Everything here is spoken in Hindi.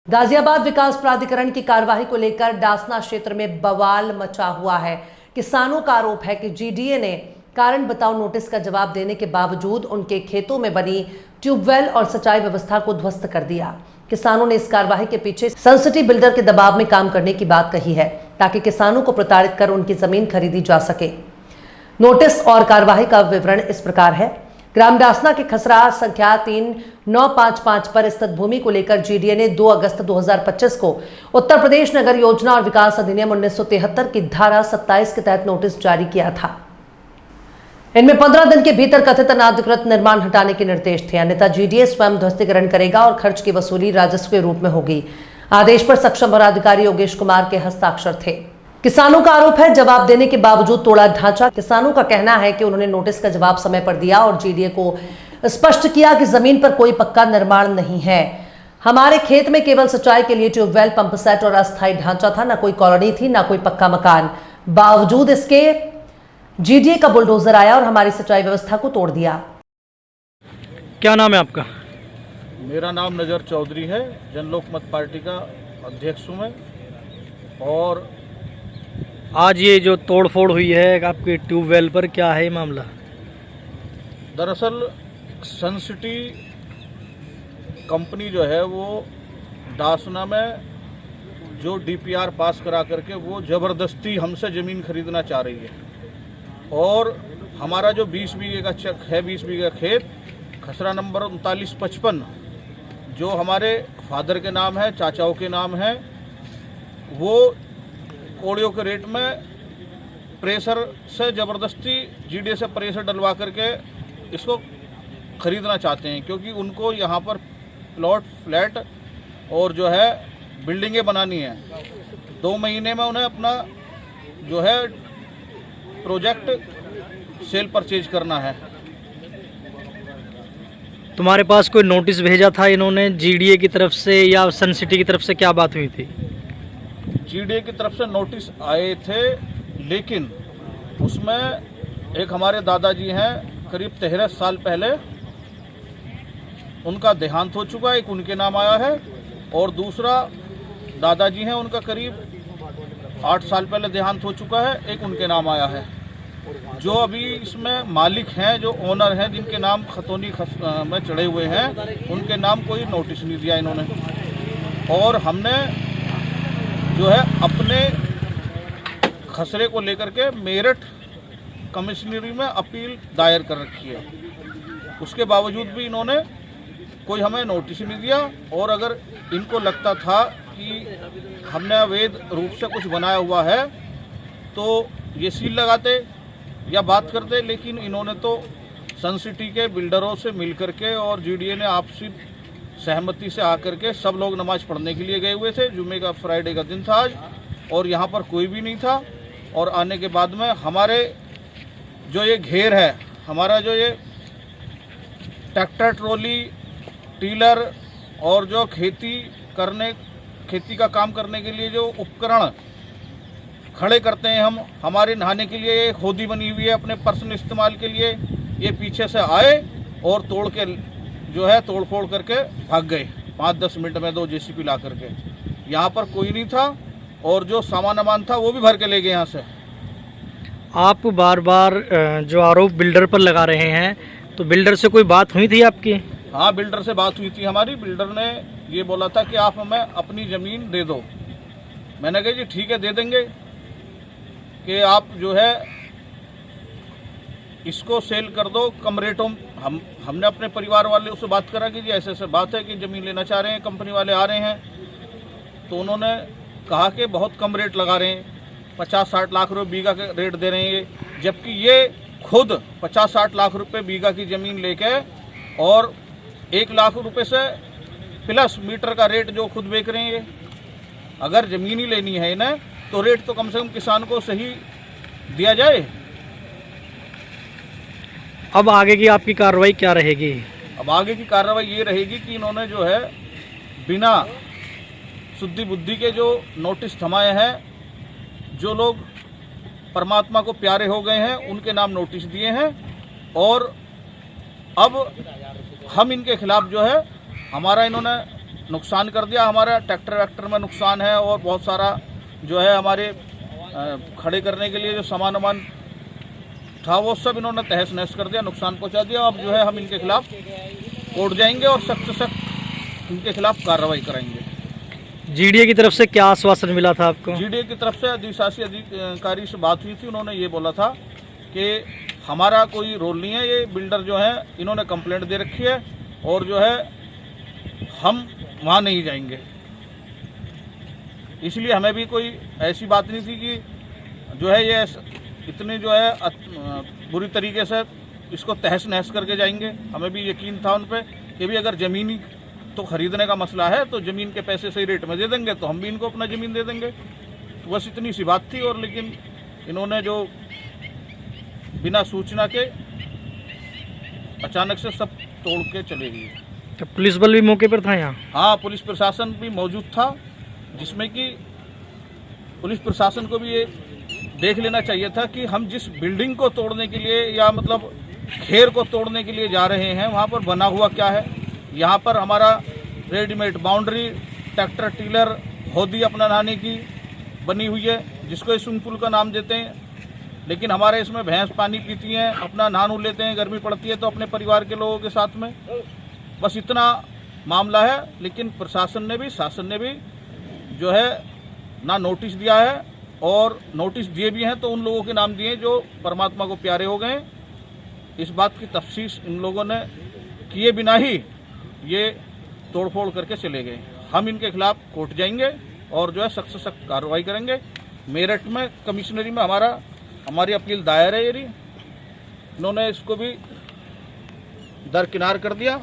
गाजियाबाद विकास प्राधिकरण की कार्रवाई को लेकर डासना क्षेत्र में बवाल मचा हुआ है। किसानों का आरोप है कि जीडीए ने कारण बताओ नोटिस का जवाब देने के बावजूद उनके खेतों में बनी ट्यूबवेल और सिंचाई व्यवस्था को ध्वस्त कर दिया। किसानों ने इस कार्रवाई के पीछे सनसिटी बिल्डर के दबाव में काम करने की बात कही है ताकि किसानों को प्रताड़ित कर उनकी जमीन खरीदी जा सके। नोटिस और कार्रवाई का विवरण इस प्रकार है। ग्राम डासना के खसरा संख्या 3955 पर स्थित भूमि को लेकर जीडीए ने 2 अगस्त 2025 को उत्तर प्रदेश नगर योजना और विकास अधिनियम 1973 की धारा 27 के तहत नोटिस जारी किया था। इनमें 15 दिन के भीतर कथित अनाधिकृत निर्माण हटाने के निर्देश थे, अन्यथा जीडीए स्वयं ध्वस्तीकरण करेगा और खर्च की वसूली राजस्व के रूप में होगी। आदेश पर सक्षम वनाधिकारी योगेश कुमार के हस्ताक्षर थे। किसानों का आरोप है जवाब देने के बावजूद तोड़ा ढांचा। किसानों का कहना है कि उन्होंने नोटिस का जवाब समय पर दिया और जीडीए को स्पष्ट किया कि जमीन पर कोई पक्का निर्माण नहीं है। हमारे खेत में केवल सिंचाई के लिए ट्यूबवेल, पंप सेट और अस्थायी ढांचा था, न कोई कॉलोनी थी, न कोई पक्का मकान। बावजूद इसके जीडीए का बुलडोजर आया और हमारी सिंचाई व्यवस्था को तोड़ दिया। क्या नाम है आपका? मेरा नाम नजर चौधरी है, जनलोकमत पार्टी का अध्यक्ष हूँ मैं। और आज ये जो तोड़फोड़ हुई है आपके ट्यूबवेल पर, क्या है मामला? दरअसल सनसिटी कंपनी जो है वो डासना में जो डीपीआर पास करा करके वो ज़बरदस्ती हमसे ज़मीन खरीदना चाह रही है। और हमारा जो 20 बीघे का चक है, 20 बीघे खेत खसरा नंबर 3955 जो हमारे फादर के नाम है, चाचाओं के नाम है, वो कोड़ियों के रेट में प्रेशर से ज़बरदस्ती जीडीए से प्रेशर डलवा करके इसको ख़रीदना चाहते हैं, क्योंकि उनको यहाँ पर प्लॉट, फ्लैट और जो है बिल्डिंगें बनानी है। 2 महीने में उन्हें अपना जो है प्रोजेक्ट सेल परचेज करना है। तुम्हारे पास कोई नोटिस भेजा था इन्होंने जीडीए की तरफ से या सनसिटी की तरफ से, क्या बात हुई थी? जीडीए की तरफ से नोटिस आए थे, लेकिन उसमें एक हमारे दादाजी हैं, करीब 13 साल पहले उनका देहांत हो चुका है, एक उनके नाम आया है। और दूसरा दादाजी हैं, उनका करीब 8 साल पहले देहांत हो चुका है, एक उनके नाम आया है। जो अभी इसमें मालिक हैं, जो ओनर हैं, जिनके नाम खतौनी में चढ़े हुए हैं, उनके नाम कोई नोटिस नहीं दिया इन्होंने। और हमने जो है अपने खसरे को लेकर के मेरठ कमिश्नरी में अपील दायर कर रखी है। उसके बावजूद भी इन्होंने कोई हमें नोटिस नहीं दिया। और अगर इनको लगता था कि हमने अवैध रूप से कुछ बनाया हुआ है तो ये सील लगाते या बात करते, लेकिन इन्होंने तो सनसिटी के बिल्डरों से मिल करके और जीडीए ने आपसी सहमति से आकर के सब लोग नमाज पढ़ने के लिए गए हुए थे। जुम्मे का, फ्राइडे का दिन था आज, और यहाँ पर कोई भी नहीं था। और आने के बाद में हमारे जो ये घेर है, हमारा जो ये ट्रैक्टर, ट्रॉली, टीलर और जो खेती का काम करने के लिए जो उपकरण खड़े करते हैं हम, हमारे नहाने के लिए एक होदी बनी हुई है अपने पर्सनल इस्तेमाल के लिए, ये पीछे से आए और तोड़ के जो है तोड़फोड़ करके भाग गए। 5-10 मिनट में 2 जेसीबी ला करके। यहाँ पर कोई नहीं था और जो सामान था वो भी भर के ले गए यहाँ से। आप बार बार जो आरोप बिल्डर पर लगा रहे हैं, तो बिल्डर से कोई बात हुई थी आपकी? हाँ, बिल्डर से बात हुई थी हमारी। बिल्डर ने ये बोला था कि आप हमें अपनी ज़मीन दे दो। मैंने कहा जी ठीक है, दे देंगे, कि आप जो है इसको सेल कर दो कम रेटों। हमने अपने परिवार वाले उससे बात करा कि जी ऐसे ऐसे बात है कि ज़मीन लेना चाह रहे हैं, कंपनी वाले आ रहे हैं। तो उन्होंने कहा कि बहुत कम रेट लगा रहे हैं, 50-60 लाख रुपए बीघा के रेट दे रहे हैं, जबकि ये खुद 50-60 लाख रुपए बीघा की ज़मीन लेके और 1 लाख रुपए से प्लस मीटर का रेट जो खुद बेच रहे हैं। अगर ज़मीन ही लेनी है इन्हें तो रेट तो कम से कम किसान को सही दिया जाए। अब आगे की आपकी कार्रवाई क्या रहेगी? अब आगे की कार्रवाई ये रहेगी कि इन्होंने जो है बिना शुद्धि बुद्धि के जो नोटिस थमाए हैं, जो लोग परमात्मा को प्यारे हो गए हैं उनके नाम नोटिस दिए हैं। और अब हम इनके खिलाफ जो है हमारा इन्होंने नुकसान कर दिया। हमारा ट्रैक्टर वैक्टर में नुकसान है और बहुत सारा जो है हमारे खड़े करने के लिए जो सामान था वो सब इन्होंने तहस नहस कर दिया, नुकसान पहुंचा दिया। अब जो है हम इनके खिलाफ कोर्ट जाएंगे और सख्त से सख्त इनके खिलाफ कार्रवाई कराएंगे। जीडीए की तरफ से क्या आश्वासन मिला था आपको? जीडीए की तरफ से अधिशासी अधिकारी से बात हुई थी, उन्होंने ये बोला था कि हमारा कोई रोल नहीं है, ये बिल्डर जो है इन्होंने कंप्लेंट दे रखी है और जो है हम वहाँ नहीं जाएंगे। इसलिए हमें भी कोई ऐसी बात नहीं थी कि जो है ये इतने जो है बुरी तरीके से इसको तहस नहस करके जाएंगे। हमें भी यकीन था उन पर कि भी अगर ज़मीन तो ख़रीदने का मसला है तो ज़मीन के पैसे सही रेट में दे देंगे तो हम भी इनको अपना ज़मीन दे देंगे। तो बस इतनी सी बात थी। और लेकिन इन्होंने जो बिना सूचना के अचानक से सब तोड़ के चले गए। तो पुलिस बल भी मौके पर था यहाँ? हाँ, पुलिस प्रशासन भी मौजूद था, जिसमें कि पुलिस प्रशासन को भी ये देख लेना चाहिए था कि हम जिस बिल्डिंग को तोड़ने के लिए या मतलब घेर को तोड़ने के लिए जा रहे हैं वहाँ पर बना हुआ क्या है। यहाँ पर हमारा रेडीमेड बाउंड्री, ट्रैक्टर टीलर, होदी अपना नहाने की बनी हुई है, जिसको स्विमिंग पूल का नाम देते हैं। लेकिन हमारे इसमें भैंस पानी पीती हैं, अपना नहा लेते हैं, गर्मी पड़ती है तो अपने परिवार के लोगों के साथ में। बस इतना मामला है। लेकिन प्रशासन ने भी, शासन ने भी जो है ना नोटिस दिया है, और नोटिस दिए भी हैं तो उन लोगों के नाम दिए जो परमात्मा को प्यारे हो गए। इस बात की तफ्सीस इन लोगों ने किए बिना ही ये तोड़फोड़ करके चले गए। हम इनके खिलाफ कोर्ट जाएंगे और जो है सख्त से सख्त कार्रवाई करेंगे। मेरठ में कमिश्नरी में हमारी अपील दायर है। इन्होंने इसको भी दरकिनार कर दिया।